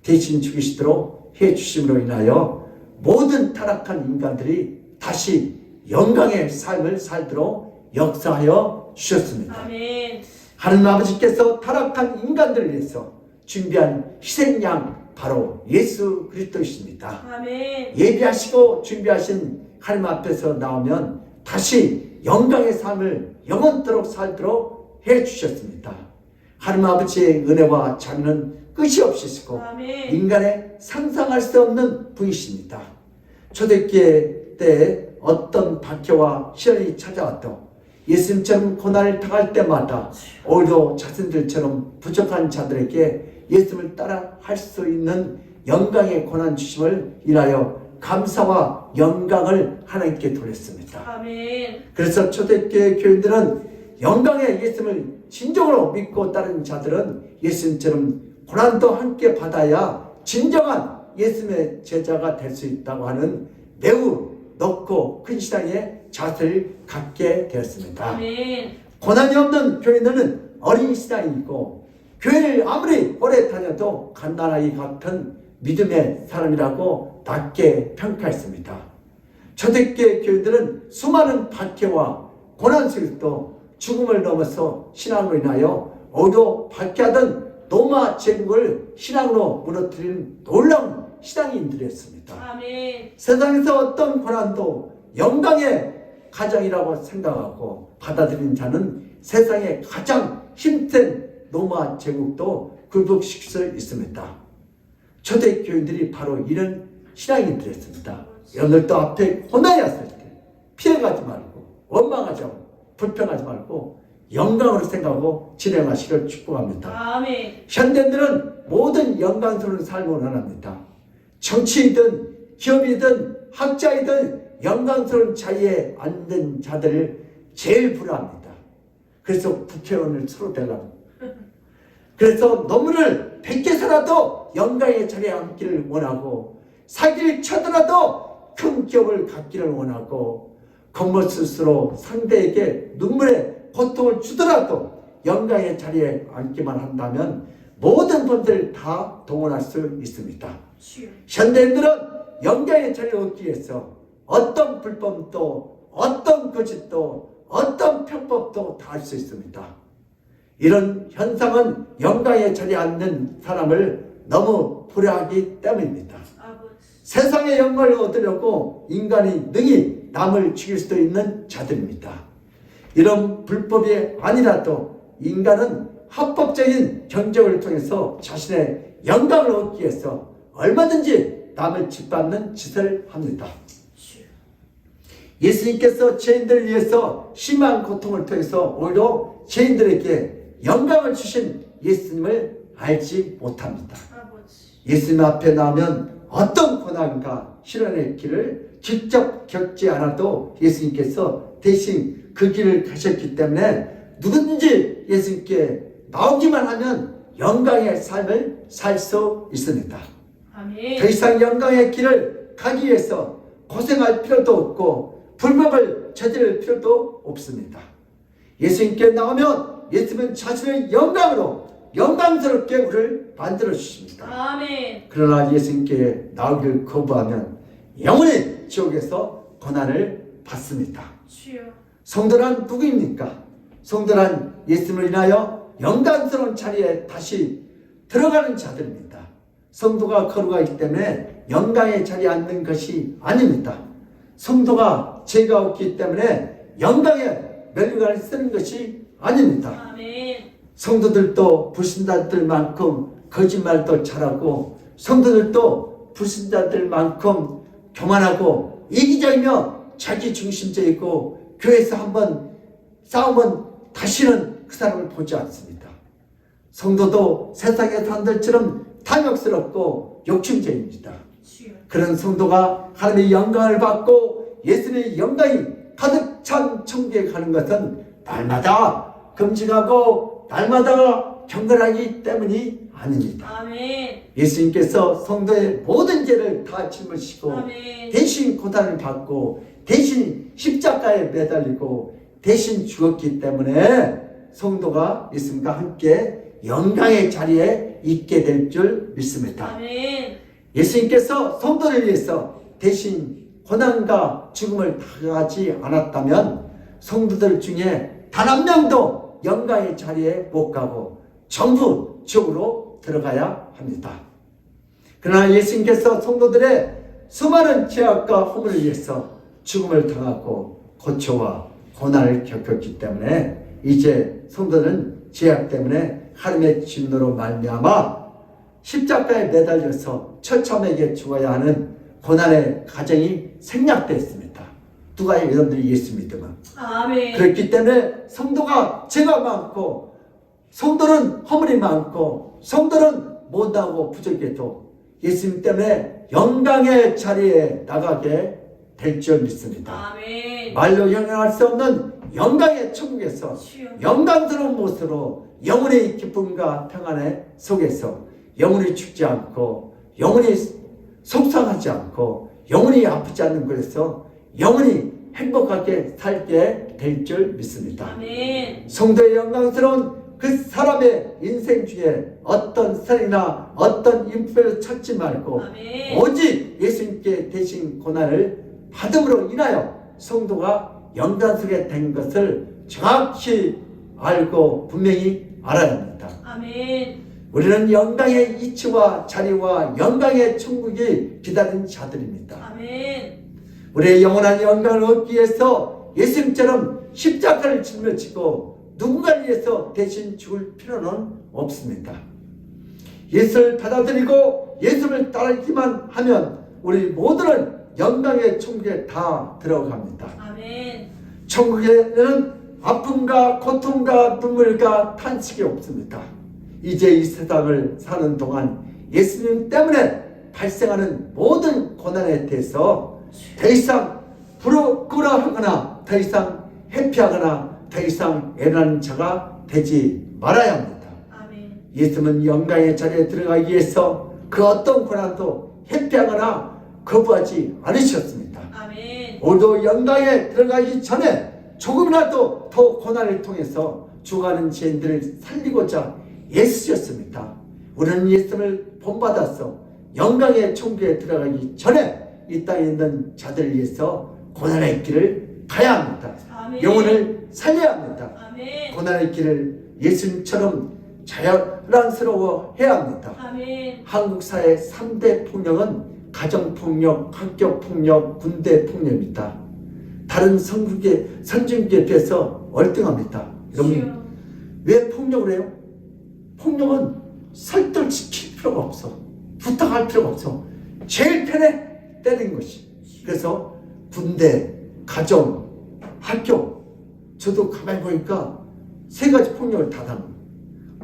Speaker 1: 대신 죽이시도록 해주심으로 인하여 모든 타락한 인간들이 다시 영광의 삶을 살도록 역사하여 주셨습니다.
Speaker 2: 아멘.
Speaker 1: 하나님 아버지께서 타락한 인간들을 위해서 준비한 희생양 바로 예수 그리스도이십니다.
Speaker 2: 아멘.
Speaker 1: 예비하시고 준비하신 하나님 앞에서 나오면 다시 영광의 삶을 영원토록 살도록 해주셨습니다. 하나님 아버지의 은혜와 자비는 끝이 없으시고
Speaker 2: 아멘.
Speaker 1: 인간의 상상할 수 없는 분이십니다. 초대기회 때 어떤 박해와 시련이 찾아와도 예수님처럼 고난을 당할 때마다 오히려 자신들처럼 부족한 자들에게 예수님을 따라 할 수 있는 영광의 고난 주심을 인하여 감사와 영광을 하나님께 돌렸습니다.
Speaker 2: 아멘.
Speaker 1: 그래서 초대교회 교인들은 영광의 예수님을 진정으로 믿고 따르는 자들은 예수님처럼 고난도 함께 받아야 진정한 예수님의 제자가 될 수 있다고 하는 매우 높고 큰 신앙의 자세를 갖게 되었습니다.
Speaker 2: 아멘.
Speaker 1: 고난이 없는 교인들은 어린 신앙이고 교회를 아무리 오래 다녀도 갓난아이 같은 믿음의 사람이라고 낮게 평가했습니다. 초대교회 교인들은 수많은 박해와 고난 속에서도 죽음을 넘어서 신앙으로 인하여 오히려 박해하던 로마 제국을 신앙으로 무너뜨린 놀라운 신앙인들이었습니다.
Speaker 2: 아멘.
Speaker 1: 세상에서 어떤 고난도 영광의 가장이라고 생각하고 받아들인 자는 세상의 가장 힘센 로마 제국도 굴복시킬 수 있습니다. 초대교인들이 바로 이런 신앙인들이었습니다. 여러분들도 앞에 고난이 왔을 때 피해가지 말고 원망하지 말고 불평하지 말고 영광으로 생각하고 진행하시기를 축복합니다.
Speaker 2: 아멘.
Speaker 1: 현대인들은 모든 영광스러운 삶을 원합니다. 정치이든 기업이든 학자이든 영광스러운 자리에 앉은 자들을 제일 부러워합니다. 그래서 국회의원을 서로 되려고 그래서 논문을 100개서라도 영광의 자리에 앉기를 원하고 사기를 쳐더라도 큰 기업을 갖기를 원하고 겉멋스스로 상대에게 눈물의 고통을 주더라도 영광의 자리에 앉기만 한다면 모든 분들 다 동원할 수 있습니다. 현대인들은 영광의 자리를 얻기 위해서 어떤 불법도 어떤 거짓도 어떤 편법도 다 할 수 있습니다. 이런 현상은 영광의 자리에 앉는 사람을 너무 불효하기 때문입니다. 세상의 영광을 얻으려고 인간이 능히 남을 죽일 수도 있는 자들입니다. 이런 불법이 아니라도 인간은 합법적인 경쟁을 통해서 자신의 영광을 얻기 위해서 얼마든지 남을 짓밟는 짓을 합니다. 예수님께서 죄인들을 위해서 심한 고통을 통해서 오히려 죄인들에게 영광을 주신 예수님을 알지 못합니다. 예수님 앞에 나오면 어떤 고난과 시련의 길을 직접 겪지 않아도 예수님께서 대신 그 길을 가셨기 때문에 누구든지 예수님께 나오기만 하면 영광의 삶을 살 수 있습니다.
Speaker 2: 아멘.
Speaker 1: 더 이상 영광의 길을 가기 위해서 고생할 필요도 없고 불법을 저지를 필요도 없습니다. 예수님께 나오면 예수님은 자신의 영광으로 영광스럽게 우리를 만들어 주십니다.
Speaker 2: 아멘.
Speaker 1: 그러나 예수님께 나오기를 거부하면 영원히 지옥에서 고난을 받습니다.
Speaker 2: 주여.
Speaker 1: 성도란 누구입니까? 성도란 예수님을 인하여 영광스러운 자리에 다시 들어가는 자들입니다. 성도가 거룩하기 때문에 영광의 자리에 앉는 것이 아닙니다. 성도가 죄가 없기 때문에 영광의 면류관을 쓰는 것이 아닙니다.
Speaker 2: 아멘.
Speaker 1: 성도들도 불신자들만큼 거짓말도 잘하고 성도들도 불신자들만큼 교만하고 이기적이며 자기중심적이고 교회에서 한번 싸우면 다시는 그 사람을 보지 않습니다. 성도도 세상의 사람들처럼 탐욕스럽고 욕심쟁입니다.
Speaker 2: 주여.
Speaker 1: 그런 성도가 하나님의 영광을 받고 예수님의 영광이 가득 찬 천국에 가는 것은 날마다 금식하고 날마다 경건하기 때문이 아닙니다.
Speaker 2: 아멘.
Speaker 1: 예수님께서 성도의 모든 죄를 다 짊으시고
Speaker 2: 아멘.
Speaker 1: 대신 고난을 받고 대신 십자가에 매달리고 대신 죽었기 때문에 성도가 예수님과 함께 영광의 자리에 있게 될 줄 믿습니다.
Speaker 2: 아멘.
Speaker 1: 예수님께서 성도를 위해서 대신 고난과 죽음을 당하지 않았다면 성도들 중에 단 한 명도 영광의 자리에 못 가고 전부 지옥으로 들어가야 합니다. 그러나 예수님께서 성도들의 수많은 죄악과 허물을 위해서 죽음을 당하고 고초와 고난을 겪었기 때문에 이제 성도는 죄악 때문에 하나님의 진노로 말미암아 십자가에 매달려서 처참하게 죽어야 하는 고난의 가정이 생략되었습니다. 누가 여러분들이 예수 믿으면.
Speaker 2: 아멘.
Speaker 1: 그렇기 때문에 성도가 죄가 많고 성도는 허물이 많고 성도는 못나고 부족해도 예수님 때문에 영광의 자리에 나가게 될 줄 믿습니다.
Speaker 2: 아멘.
Speaker 1: 말로 형용할 수 없는 영광의 천국에서
Speaker 2: 주여.
Speaker 1: 영광스러운 모습으로 영원히 기쁨과 평안의 속에서 영원히 죽지 않고 영원히 속상하지 않고 영원히 아프지 않는 곳에서 영원히 행복하게 살게 될 줄 믿습니다.
Speaker 2: 아멘.
Speaker 1: 성도의 영광스러운 그 사람의 인생 중에 어떤 살이나 어떤 인품을 찾지 말고
Speaker 2: 아멘.
Speaker 1: 오직 예수님께 대신 고난을 받음으로 인하여 성도가 영광스럽게 된 것을 정확히 알고 분명히 알아야 합니다.
Speaker 2: 아멘.
Speaker 1: 우리는 영광의 이치와 자리와 영광의 천국이 기다리는 자들입니다.
Speaker 2: 아멘.
Speaker 1: 우리의 영원한 영광을 얻기 위해서 예수님처럼 십자가를 짊어지고 누군가를 위해서 대신 죽을 필요는 없습니다. 예수를 받아들이고 예수를 따르기만 하면 우리 모두는 영광의 천국에 다 들어갑니다.
Speaker 2: 아멘.
Speaker 1: 천국에는 아픔과 고통과 눈물과 탄식이 없습니다. 이제 이 세상을 사는 동안 예수님 때문에 발생하는 모든 고난에 대해서 더 이상 부끄러워하거나 더 이상 회피하거나 더 이상 애라는 자가 되지 말아야 합니다.
Speaker 2: 아멘.
Speaker 1: 예수님은 영광의 자리에 들어가기 위해서 그 어떤 고난도 회피하거나 거부하지 않으셨습니다.
Speaker 2: 아멘.
Speaker 1: 오늘도 영광에 들어가기 전에 조금이라도 더 고난을 통해서 죽어가는 죄인들을 살리고자 애쓰셨습니다. 우리는 예수님을 본받아서 영광의 천국에 들어가기 전에 이 땅에 있는 자들을 위해서 고난의 길을 가야 합니다.
Speaker 2: 아멘.
Speaker 1: 영혼을 살려야 합니다.
Speaker 2: 아멘.
Speaker 1: 고난의 길을 예수님처럼 자연스러워 해야 합니다.
Speaker 2: 아멘.
Speaker 1: 한국 사회 3대 폭력은 가정폭력, 학교폭력, 군대폭력입니다. 다른 선진국에 비해서 월등합니다. 여러분,
Speaker 2: 주여.
Speaker 1: 왜 폭력을 해요? 폭력은 설득시킬 필요가 없어. 부탁할 필요가 없어. 제일 편해 때리는 것이. 그래서 군대, 가정, 학교, 저도 가만히 보니까 세 가지 폭력을 다 당해요.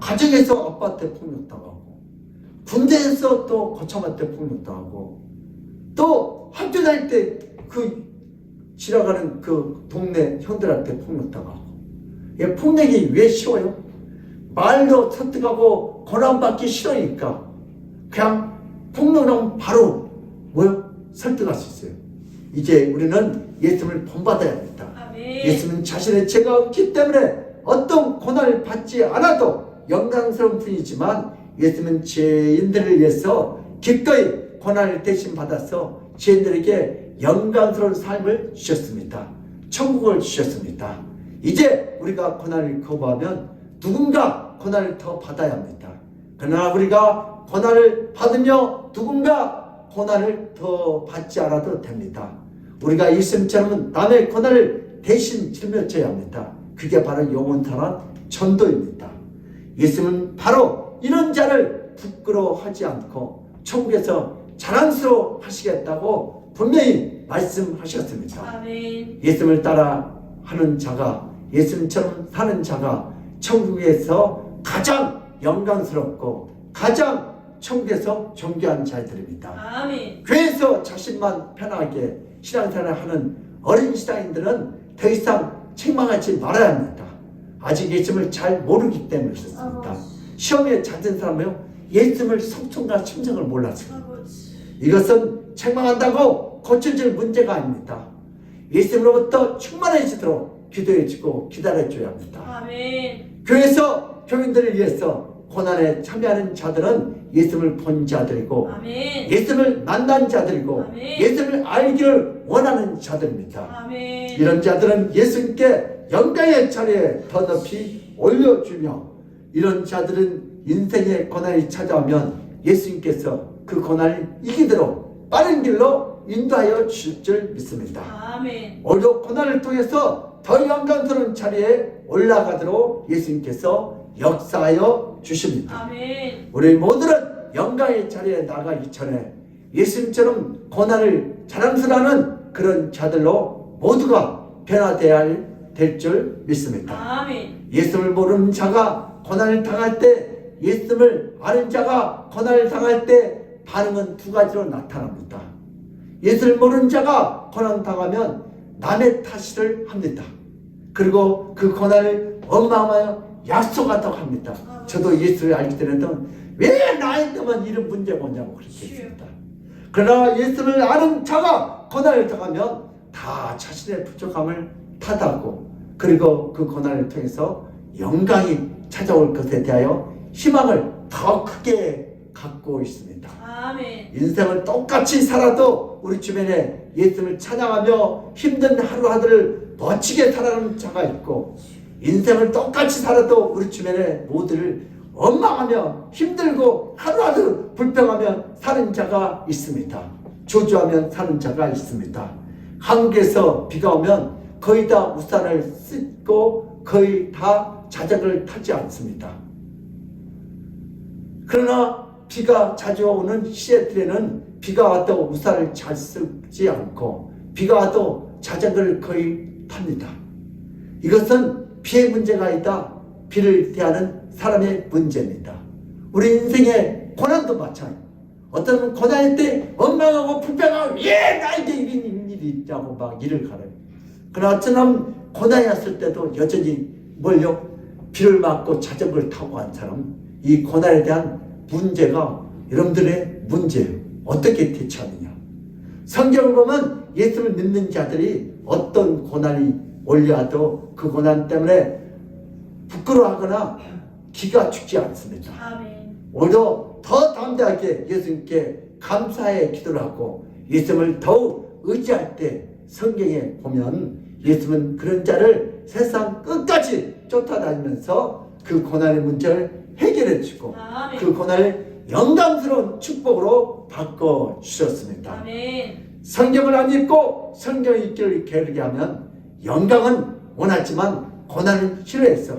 Speaker 1: 가정에서 아빠한테 폭력당하고, 군대에서 또 거참한테 폭력당하고, 또 학교 다닐 때 그 지나가는 그 동네 형들한테 폭력당하고. 이 폭력이 왜 쉬워요? 말로 설득하고 고난받기 싫으니까 그냥 폭력하면 바로 뭐요? 설득할 수 있어요. 이제 우리는 예수님을 본받아야 합니다.
Speaker 2: 아멘.
Speaker 1: 예수는 자신의 죄가 없기 때문에 어떤 고난을 받지 않아도 영광스러운 분이지만 예수는 죄인들을 위해서 기꺼이 고난을 대신 받아서 죄인들에게 영광스러운 삶을 주셨습니다. 천국을 주셨습니다. 이제 우리가 고난을 거부하면 누군가 고난을 더 받아야 합니다. 그러나 우리가 고난을 받으며 누군가 고난을 더 받지 않아도 됩니다. 우리가 예수님처럼 남의 고난을 대신 짊어져야 합니다. 그게 바로 영원한 전도입니다. 예수님은 바로 이런 자를 부끄러워하지 않고 천국에서 자랑스러워 하시겠다고 분명히 말씀하셨습니다.
Speaker 2: 아멘.
Speaker 1: 예수님을 따라 하는 자가, 예수님처럼 사는 자가 천국에서 가장 영광스럽고 가장 천국에서 존귀한 자들입니다.
Speaker 2: 아멘.
Speaker 1: 교회에서 자신만 편하게 신앙생활을 하는 어린 신앙인들은 더 이상 책망하지 말아야 합니다. 아직 예수님을 잘 모르기 때문에 그렇습니다. 시험에 잦은 사람은요, 예수님을 성품과 심정을 몰랐어요. 이것은 책망한다고 고쳐질 문제가 아닙니다. 예수님으로부터 충만해지도록 기도해주고 기다려줘야 합니다.
Speaker 2: 아멘.
Speaker 1: 교회에서 교인들을 위해서 고난에 참여하는 자들은 예수님을 본 자들이고
Speaker 2: 아멘.
Speaker 1: 예수님을 만난 자들이고
Speaker 2: 아멘.
Speaker 1: 예수님을 알기를 원하는 자들입니다.
Speaker 2: 아멘.
Speaker 1: 이런 자들은 예수님께 영광의 자리에 더 높이 올려주며 이런 자들은 인생의 고난이 찾아오면 예수님께서 그 고난을 이기도록 빠른 길로 인도하여 주실 줄 믿습니다.
Speaker 2: 아멘.
Speaker 1: 오히려 고난을 통해서 더 영광스러운 자리에 올라가도록 예수님께서 역사하여 주십니다.
Speaker 2: 아멘.
Speaker 1: 우리 모두는 영광의 자리에 나가기 전에 예수님처럼 고난을 자랑스러워하는 그런 자들로 모두가 변화되어야 될 줄 믿습니다.
Speaker 2: 아멘.
Speaker 1: 예수님을 모르는 자가 고난을 당할 때, 예수님을 아는 자가 고난을 당할 때 반응은 두 가지로 나타납니다. 예수를 모르는 자가 고난 당하면 남의 탓을 합니다. 그리고 그 고난을 원망하여 약속한다고 합니다. 저도 예수를 알기 때문에 왜 나한테만 이런 문제가 오냐고 그렇게 했습니다. 그러나 예수를 아는 자가 고난을 당하면 다 자신의 부족함을 탓하고 그리고 그 고난을 통해서 영광이 찾아올 것에 대하여 희망을 더 크게 갖고 있습니다.
Speaker 2: 아멘.
Speaker 1: 인생을 똑같이 살아도 우리 주변에 예수님을 찬양하며 힘든 하루하루를 멋지게 살아가는 자가 있고 인생을 똑같이 살아도 우리 주변에 모두를 원망하며 힘들고 하루하루 불평하며 사는 자가 있습니다. 조주하며 사는 자가 있습니다. 한국에서 비가 오면 거의 다 우산을 쓰고 거의 다 자전거를 타지 않습니다. 그러나 비가 자주 오는 시애틀에는 비가 와도 우산을 잘 쓰지 않고 비가 와도 자전거를 거의 탑니다. 이것은 비의 문제가 아니다. 비를 대하는 사람의 문제입니다. 우리 인생의 고난도 마찬가지입니다. 어떤 고난일 때 원망하고 불평하고 왜 나에게 이런 일이 있다고 막 일을 가려요. 그러나 어쩌면 고난이 왔을 때도 여전히 뭘요? 비를 맞고 자전거를 타고 간 사람, 이 고난에 대한 문제가 여러분들의 문제예요. 어떻게 대처하느냐? 성경을 보면 예수를 믿는 자들이 어떤 고난이 올려와도 그 고난 때문에 부끄러워하거나 기가 죽지 않습니다.
Speaker 2: 아멘.
Speaker 1: 오히려 더 담대하게 예수님께 감사의 기도를 하고 예수님을 더욱 의지할 때 성경에 보면 예수님은 그런 자를 세상 끝까지 쫓아다니면서 그 고난의 문제를 해결해 주고
Speaker 2: 아멘.
Speaker 1: 그 고난을 영광스러운 축복으로 바꿔 주셨습니다.
Speaker 2: 아멘.
Speaker 1: 성경을 안 읽고 성경 읽기를 게으르게 하면 영광은 원하지만 고난은 싫어해서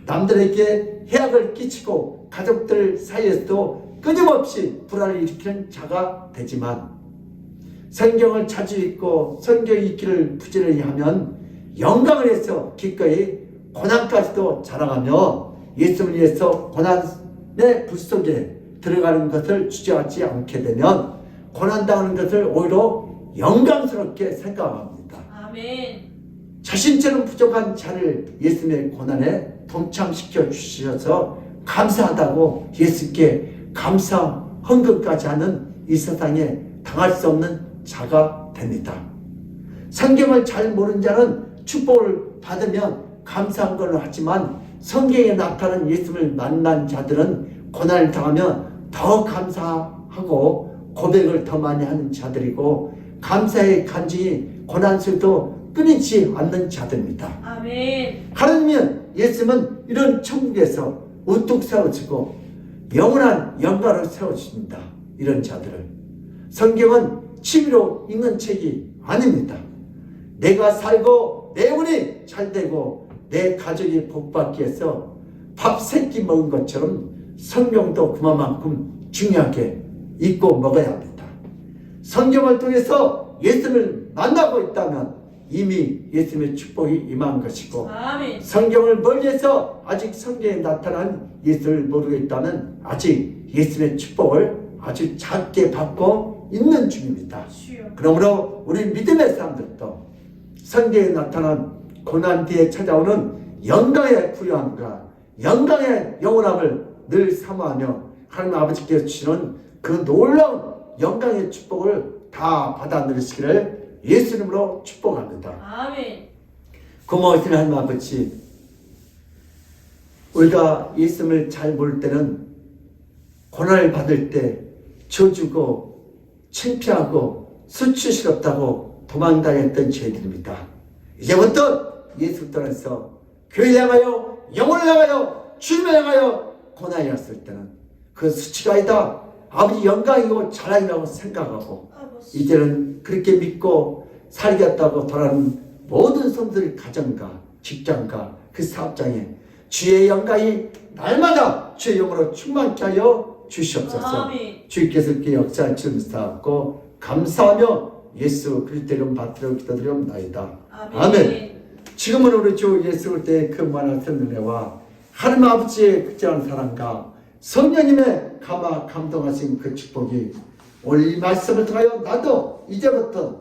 Speaker 1: 남들에게 해악을 끼치고 가족들 사이에서도 끊임없이 불안을 일으키는 자가 되지만 성경을 자주 읽고 성경 읽기를 부지런히 하면 영광을 해서 기꺼이 고난까지도 자랑하며 예수를 위해서 고난의 불 속에 들어가는 것을 주저하지 않게 되면 고난당하는 것을 오히려 영광스럽게 생각합니다.
Speaker 2: 아멘.
Speaker 1: 자신처럼 부족한 자를 예수님의 고난에 동참시켜 주셔서 감사하다고 예수께 감사 헌금까지 하는 이 세상에 당할 수 없는 자가 됩니다. 성경을 잘 모르는 자는 축복을 받으면 감사한 걸로 하지만 성경에 나타난 예수님을 만난 자들은 고난을 당하면 더 감사하고 고백을 더 많이 하는 자들이고 감사의 간증이 고난 속에도 끊이지 않는 자들입니다.
Speaker 2: 아멘.
Speaker 1: 하나님은 예수님은 이런 천국에서 우뚝 세워지고 영원한 영광을 세워주십니다. 이런 자들을. 성경은 취미로 읽는 책이 아닙니다. 내가 살고 내 운이 잘 되고 내 가족이 복받기 위해서 밥 세 끼 먹은 것처럼 성경도 그만큼 중요하게 읽고 먹어야 합니다. 성경을 통해서 예수님을 만나고 있다면 이미 예수님의 축복이 임한 것이고
Speaker 2: 아멘.
Speaker 1: 성경을 멀리해서 아직 성경에 나타난 예수를 모르고 있다면 아직 예수님의 축복을 아주 작게 받고 있는 중입니다.
Speaker 2: 주여.
Speaker 1: 그러므로 우리 믿음의 사람들도 성경에 나타난 고난 뒤에 찾아오는 영광의 부유함과 영광의 영원함을 늘 사모하며 하나님 아버지께서 주시는 그 놀라운 영광의 축복을 다 받아 누리시기를 예수님으로 축복합니다.
Speaker 2: 아멘.
Speaker 1: 고마우신 하나님 아버지, 우리가 예수님을 잘 모를 때는 고난을 받을 때 저주고 창피하고 수치스럽다고 도망다녔던 죄들입니다. 이제부터 예수 떠나서 교회를 향하여 영혼을 향하여 주님을 향하여 고난이 왔을 때는 그 수치가 아니다 아버지 영광이고 자랑이라고 생각하고
Speaker 2: 아버지.
Speaker 1: 이제는 그렇게 믿고 살겠다고 돌아가는 모든 성도들의 가정과 직장과 그 사업장에 주의 영광이 날마다 주의 영으로 충만케 하여 주시옵소서.
Speaker 2: 아멘.
Speaker 1: 주께서 이렇게 역사할 줄 믿사옵고 감사하며 예수 그리스도 이름 받들어 기도드리옵나이다. 아멘. 지금은 우리 주 예수 그리스도의 그 무한한 은혜와 하나님 아버지의 극진한 사랑과 성령님의 감화 감동하신 그 축복이 오늘 이 말씀을 통하여 나도 이제부터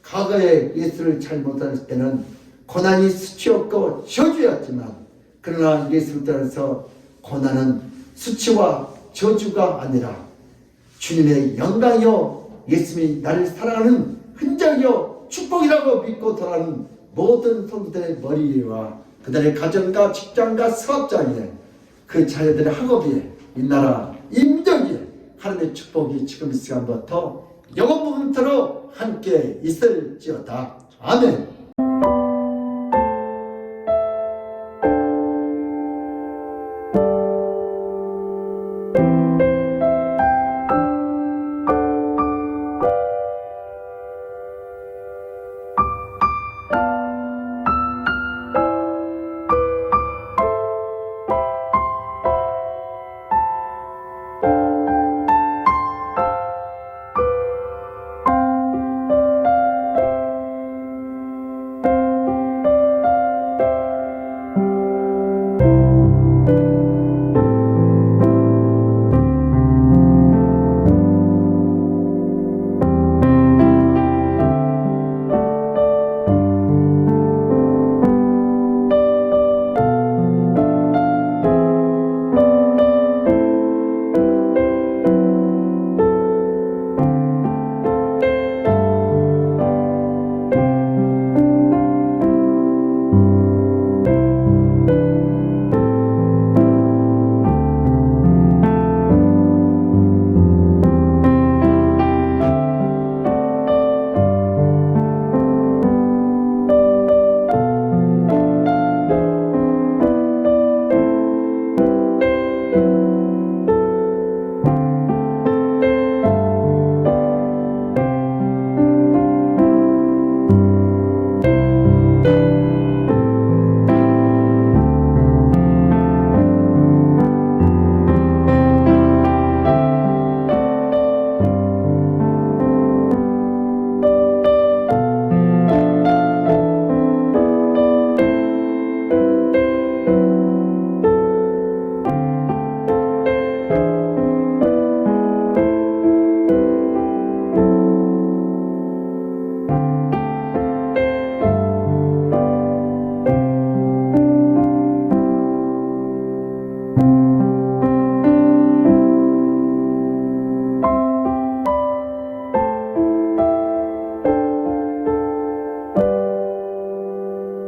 Speaker 1: 과거에 예수를 잘 못할 때는 고난이 수치였고 저주였지만 그러나 예수를 따라서 고난은 수치와 저주가 아니라 주님의 영광이요 예수님이 나를 사랑하는 흔적이요 축복이라고 믿고 돌아가는 모든 성도들의 머리 위와 그들의 가정과 직장과 사업장에 그 자녀들의 학업에 이 나라 임적에 하나님의 축복이 지금 이 시간부터 영원부금토록 함께 있을지어다. 아멘.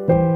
Speaker 3: 주